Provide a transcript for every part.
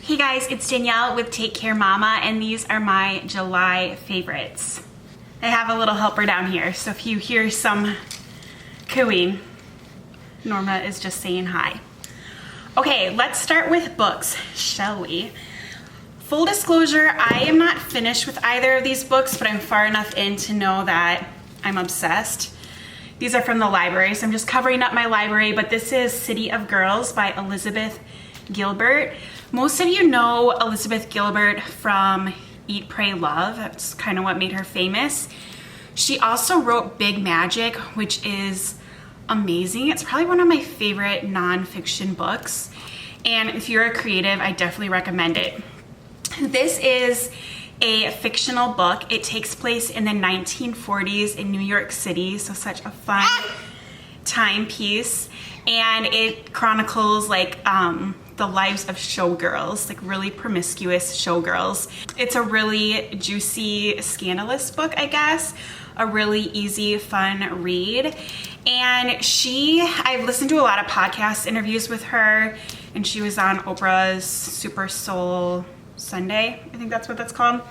Hey guys, it's Danielle with Take Care Mama, and these are my July favorites. I have a little helper down here, so if you hear some cooing, Norma is just saying hi. Okay, let's start with books, shall we? Full disclosure, I am not finished with either of these books, but I'm far enough in to know that I'm obsessed. These are from the library, so I'm just covering up my library, but this is City of Girls by Elizabeth Gilbert. Most of you know Elizabeth Gilbert from Eat, Pray, Love. That's kind of what made her famous. She also wrote Big Magic, which is amazing. It's probably one of my favorite nonfiction books. And if you're a creative, I definitely recommend it. This is a fictional book. It takes place in the 1940s in New York City, so such a fun timepiece. And it chronicles like the lives of showgirls, like really promiscuous showgirls. It's a really juicy, scandalous book, I guess. A really easy, fun read. And I've listened to a lot of podcast interviews with her, and she was on Oprah's Super Soul Sunday, I think that's what that's called.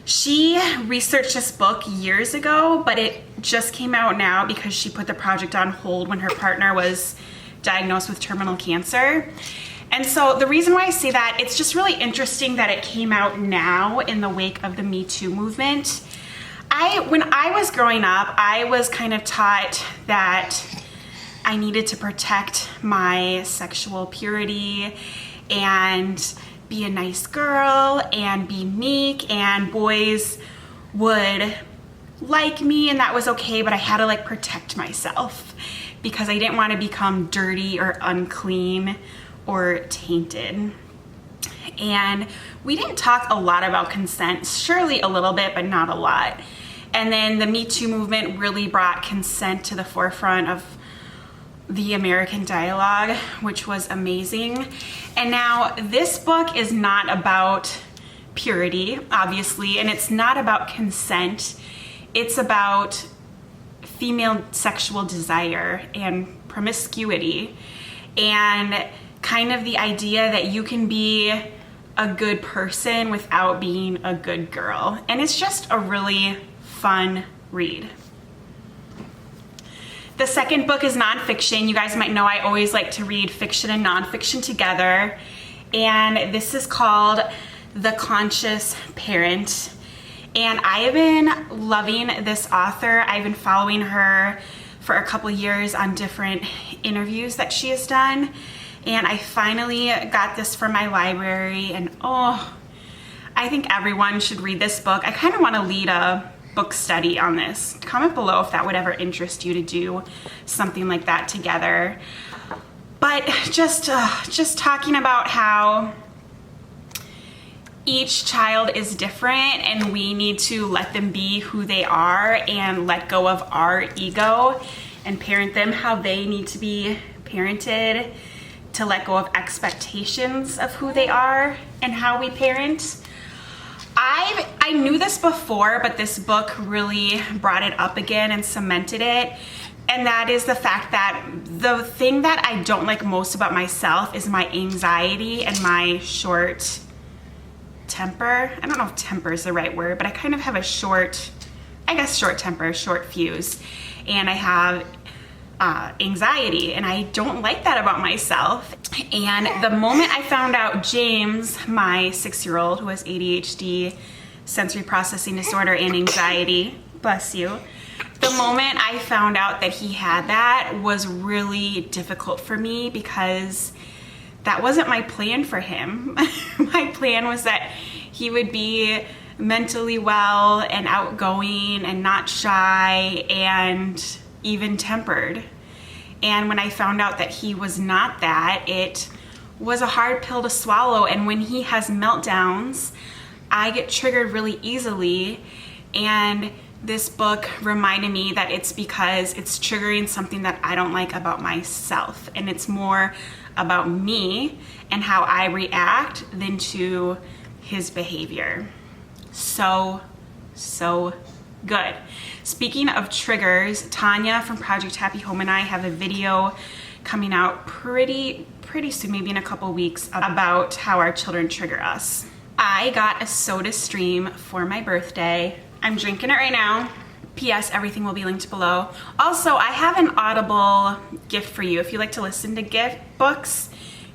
She researched this book years ago, but it just came out now because she put the project on hold when her partner was diagnosed with terminal cancer. And so the reason why I say that, it's just really interesting that it came out now in the wake of the Me Too movement. When I was growing up, I was kind of taught that I needed to protect my sexual purity and be a nice girl and be meek, and boys would like me and that was okay, but I had to like protect myself because I didn't want to become dirty or unclean or tainted. And we didn't talk a lot about consent, surely a little bit, but not a lot. And then the Me Too movement really brought consent to the forefront of the American dialogue, which was amazing. And now this book is not about purity, obviously, and it's not about consent. It's about female sexual desire and promiscuity, and kind of the idea that you can be a good person without being a good girl. And it's just a really fun read. The second book is nonfiction. You guys might know I always like to read fiction and nonfiction together. And this is called The Conscious Parent. And I have been loving this author. I've been following her for a couple years on different interviews that she has done. And I finally got this from my library, and oh, I think everyone should read this book. I kind of want to lead a book study on this. Comment below if that would ever interest you to do something like that together. But just talking about how each child is different and we need to let them be who they are and let go of our ego and parent them how they need to be parented, to let go of expectations of who they are and how we parent. I knew this before, but this book really brought it up again and cemented it. And that is the fact that the thing that I don't like most about myself is my anxiety and my short temper. I don't know if temper is the right word, but I kind of have a short temper, short fuse. And I have anxiety, and I don't like that about myself. And the moment I found out James, my 6-year-old who has ADHD, sensory processing disorder, and anxiety, bless you, the moment I found out that he had that was really difficult for me because that wasn't my plan for him. My plan was that he would be mentally well and outgoing and not shy and even-tempered. And when I found out that he was not that, it was a hard pill to swallow. And when he has meltdowns, I get triggered really easily. And this book reminded me that it's because it's triggering something that I don't like about myself. And it's more about me and how I react than to his behavior. So good. Speaking of triggers, Tanya from Project Happy Home and I have a video coming out pretty soon, maybe in a couple weeks, about how our children trigger us. I got a Sodastream for my birthday. I'm drinking it right now. P.S. Everything will be linked below. Also, I have an Audible gift for you. If you like to listen to gift books,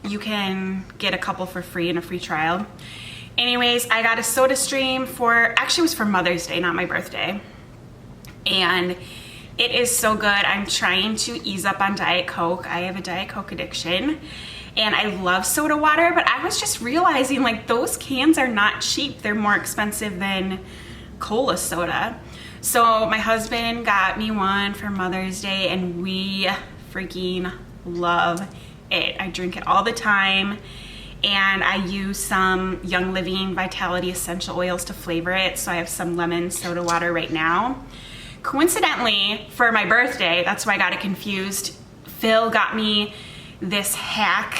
you can get a couple for free in a free trial. Anyways, I got a Sodastream actually it was for Mother's Day, not my birthday. And it is so good. I'm trying to ease up on Diet Coke. I have a Diet Coke addiction. And I love soda water, but I was just realizing like those cans are not cheap. They're more expensive than cola soda. So my husband got me one for Mother's Day and we freaking love it. I drink it all the time and I use some Young Living Vitality Essential Oils to flavor it. So I have some lemon soda water right now. Coincidentally, for my birthday, that's why I got it confused, Phil got me this hack,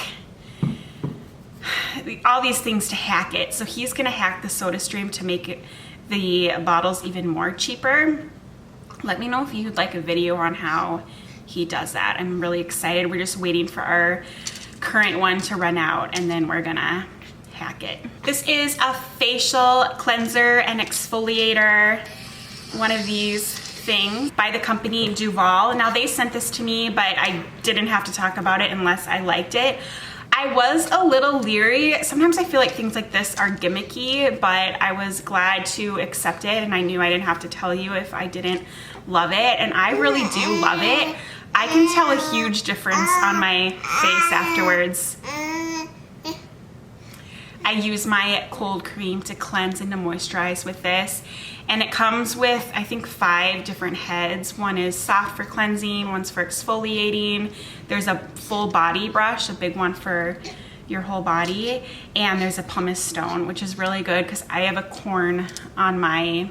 all these things to hack it. So he's gonna hack the Sodastream to make the bottles even more cheaper. Let me know if you'd like a video on how he does that. I'm really excited. We're just waiting for our current one to run out and then we're gonna hack it. This is a facial cleanser and exfoliator, one of these things by the company Duval. Now they sent this to me, but I didn't have to talk about it unless I liked it. I was a little leery. Sometimes I feel like things like this are gimmicky, but I was glad to accept it and I knew I didn't have to tell you if I didn't love it, and I really do love it. I can tell a huge difference on my face afterwards. I use my cold cream to cleanse and to moisturize with this. And it comes with, I think, 5 different heads. One is soft for cleansing, one's for exfoliating. There's a full body brush, a big one for your whole body. And there's a pumice stone, which is really good because I have a corn on my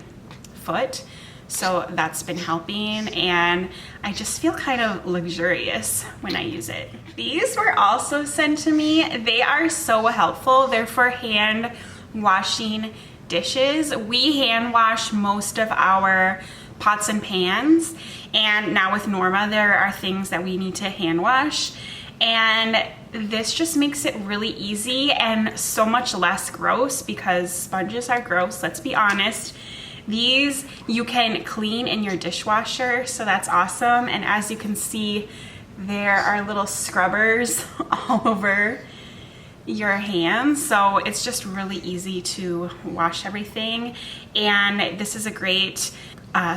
foot. So that's been helping, and I just feel kind of luxurious when I use it. These were also sent to me. They are so helpful. They're for hand washing dishes. We hand wash most of our pots and pans, and now with Norma there are things that we need to hand wash, and this just makes it really easy and so much less gross because sponges are gross, let's be honest. These you can clean in your dishwasher, so that's awesome. And as you can see, there are little scrubbers all over your hands, so it's just really easy to wash everything. And this is a great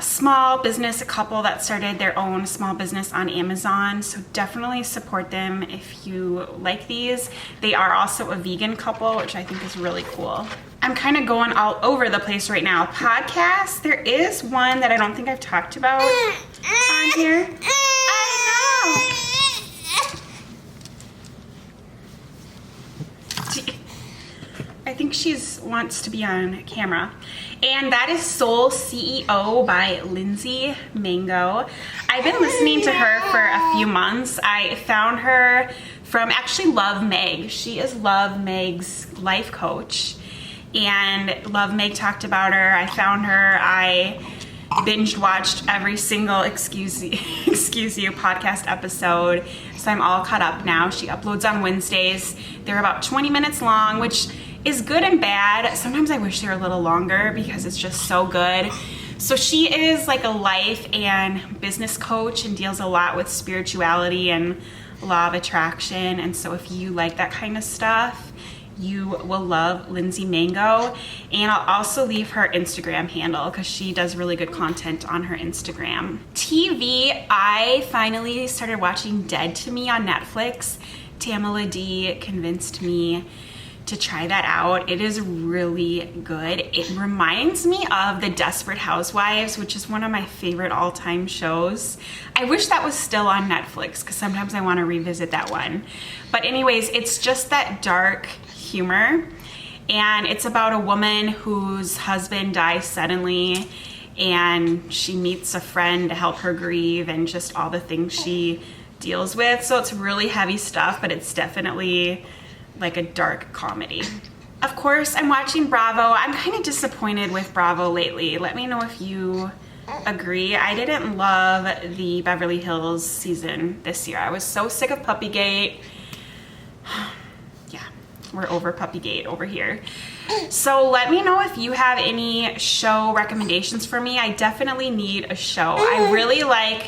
small business, a couple that started their own small business on Amazon, so definitely support them if you like these. They are also a vegan couple, which I think is really cool. I'm kind of going all over the place right now. Podcasts, there is one that I don't think I've talked about on here. I know. I think she wants to be on camera. And that is Soul CEO by Lindsey Mingo. I've been listening to her for a few months. I found her from actually Love Meg. She is Love Meg's life coach. And Love Meg talked about her. I found her. I binge watched every single Excuse You podcast episode. So I'm all caught up now. She uploads on Wednesdays. They're about 20 minutes long, which is good and bad. Sometimes I wish they were a little longer because it's just so good. So she is like a life and business coach and deals a lot with spirituality and law of attraction. And so if you like that kind of stuff, you will love Lindsey Mingo. And I'll also leave her Instagram handle because she does really good content on her Instagram. TV, I finally started watching Dead to Me on Netflix. Tamala D convinced me to try that out. It is really good. It reminds me of The Desperate Housewives, which is one of my favorite all-time shows. I wish that was still on Netflix because sometimes I want to revisit that one. But anyways, it's just that dark humor, and it's about a woman whose husband dies suddenly and she meets a friend to help her grieve and just all the things she deals with. So it's really heavy stuff, but it's definitely like a dark comedy. Of course, I'm watching Bravo. I'm kind of disappointed with Bravo lately. Let me know if you agree. I didn't love the Beverly Hills season this year. I was so sick of Puppygate. Yeah, we're over Puppygate over here. So let me know if you have any show recommendations for me. I definitely need a show. I really like,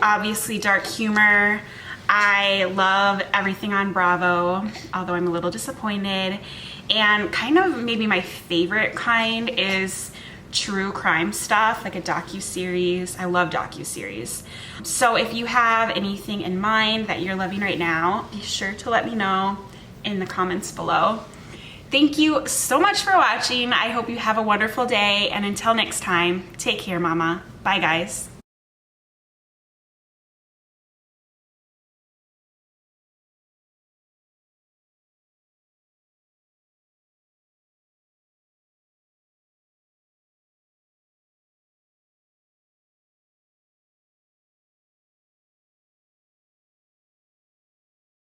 obviously, dark humor. I love everything on Bravo, although I'm a little disappointed. And kind of maybe my favorite kind is true crime stuff, like a docu-series. I love docu-series. So if you have anything in mind that you're loving right now, be sure to let me know in the comments below. Thank you so much for watching. I hope you have a wonderful day, and until next time, take care, mama. Bye, guys.